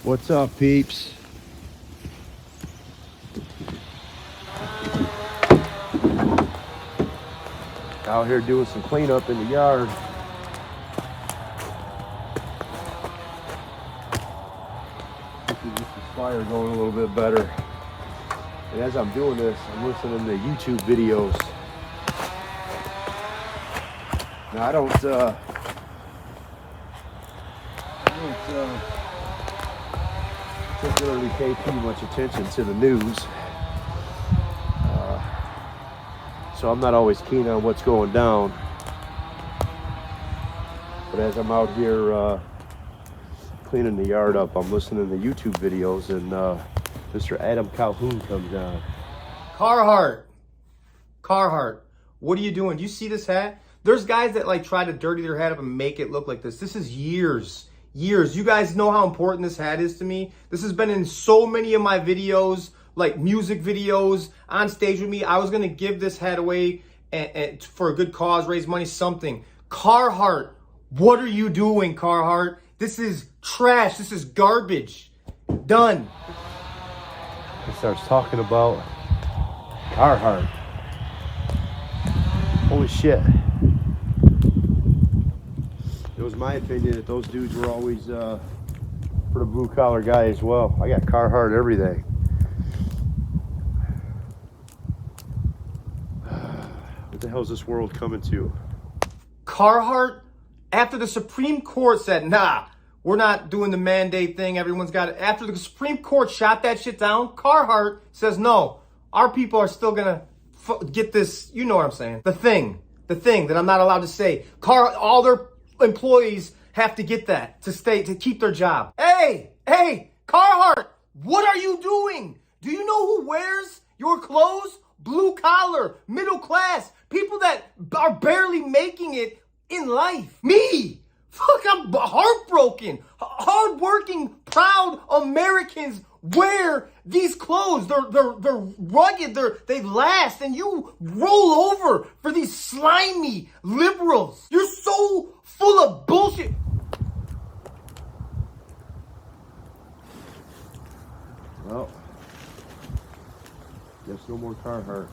What's up, peeps? Out here doing some cleanup in the yard. This is just the fire going a little bit better. And as I'm doing this, I'm listening to YouTube videos. Now I don't particularly pay too much attention to the news. So I'm not always keen on what's going down. But as I'm out here cleaning the yard up, I'm listening to YouTube videos, and Mr. Adam Calhoun comes on. Carhartt, what are you doing? Do you see this hat? There's guys that like try to dirty their hat up and make it look like this. This is years. You guys know how important this hat is to me. This has been in so many of my videos, like music videos, on stage with me. I was gonna give this hat away and for a good cause, raise money, something. Carhartt, what are you doing, Carhartt? This is trash. This is garbage. Done. He starts talking about Carhartt. Holy shit. It was my opinion that those dudes were always for the blue collar guy as well. I got Carhartt everything. What the hell is this world coming to? Carhartt, after the Supreme Court said, nah, we're not doing the mandate thing, everyone's got it. After the Supreme Court shot that shit down, Carhartt says, no, our people are still gonna get this, you know what I'm saying? The thing that I'm not allowed to say. All their employees have to get that to keep their job. Hey, Carhartt, what are you doing? Do you know who wears your clothes? Blue collar, middle class, people that are barely making it in life. Me! Fuck, I'm heartbroken. Hardworking, proud Americans wear these clothes. They're rugged, they last, and you roll over for these slimy liberals. You're so full of bullshit. Well, guess no more Carhartt.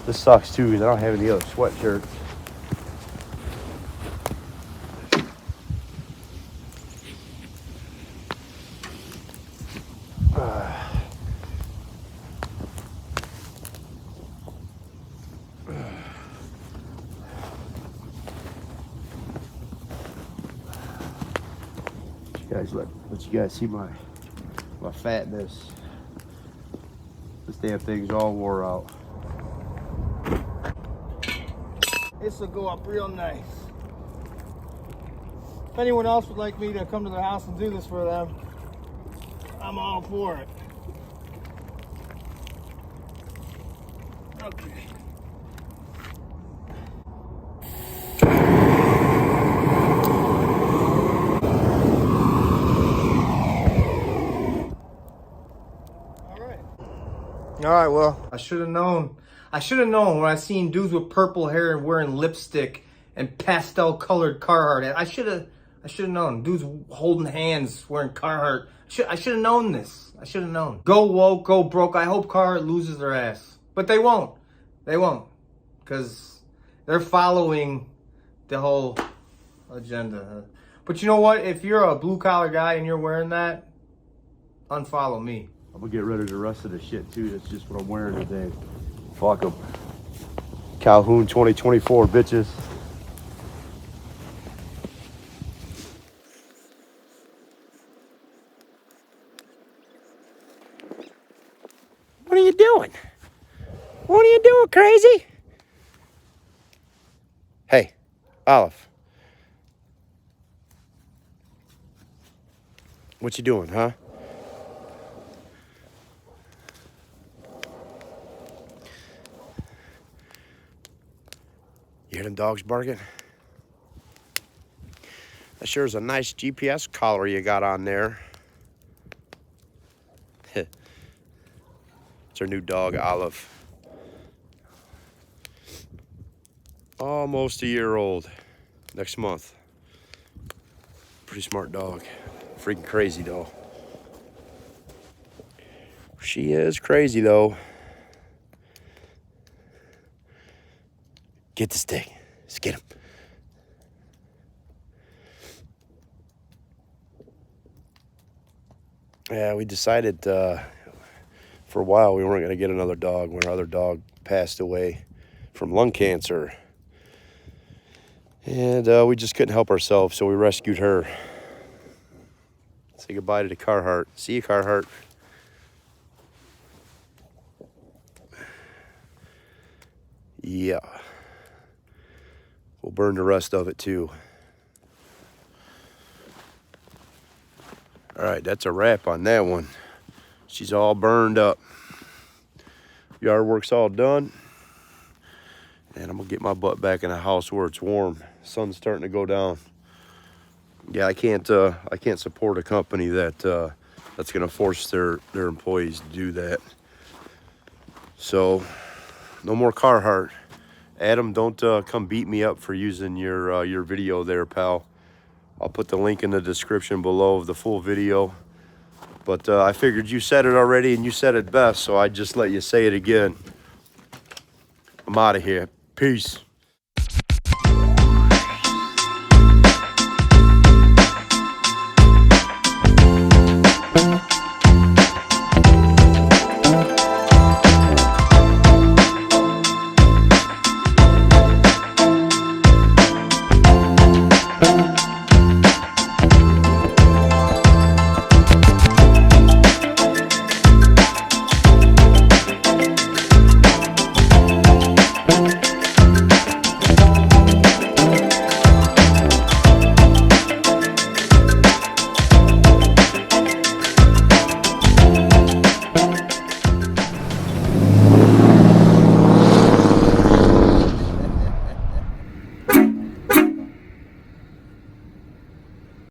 This sucks too because I don't have any other sweatshirts. Guys, let you guys see my fatness. This damn thing's all wore out. This will go up real nice. If anyone else would like me to come to their house and do this for them, I'm all for it. Okay. All right, well, I should have known. When I seen dudes with purple hair and wearing lipstick and pastel colored Carhartt. I should have known. Dudes holding hands wearing Carhartt. I should have known this. I should have known. Go woke, go broke. I hope Carhartt loses their ass. But they won't. Because they're following the whole agenda. But you know what? If you're a blue collar guy and you're wearing that, unfollow me. I'm gonna get rid of the rest of the shit too. That's just what I'm wearing today. Fuck them. Calhoun 2024, bitches. What are you doing? What are you doing, crazy? Hey, Olive. What you doing, huh? You hear them dogs barking? That sure is a nice GPS collar you got on there. It's our new dog, Olive. Almost a year old. Next month. Pretty smart dog. Freaking crazy though. She is crazy though. Get the stick. Let's get him. Yeah, we decided for a while we weren't going to get another dog when our other dog passed away from lung cancer. And we just couldn't help ourselves, so we rescued her. Say goodbye to the Carhartt. See you, Carhartt. Yeah. We'll burn the rest of it too. All right, that's a wrap on that one. She's all burned up. Yard work's all done. And I'm gonna get my butt back in the house where it's warm. Sun's starting to go down. Yeah, I can't support a company that that's gonna force their employees to do that. So, no more Carhartt. Adam, don't come beat me up for using your video there, pal. I'll put the link in the description below of the full video. But I figured you said it already and you said it best, so I just let you say it again. I'm out of here. Peace.